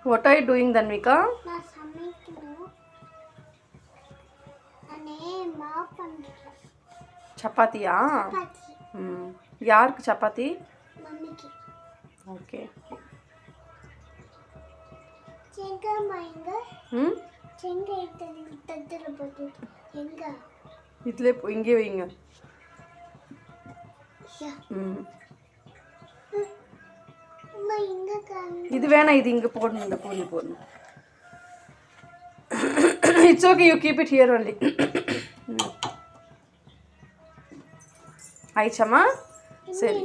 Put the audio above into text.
What are you doing, Dhanvika? Chapatiya? Yarku chapati? Mummiki. Okay. Chenga mainga? Chenga ittadira podu. Enga? Idle inge veinga. Yeah. இது வேணா இது இங்க போடணும் இந்த பூரி போடணும் it's okay you keep it here only ஆயிச்சம்மா சரி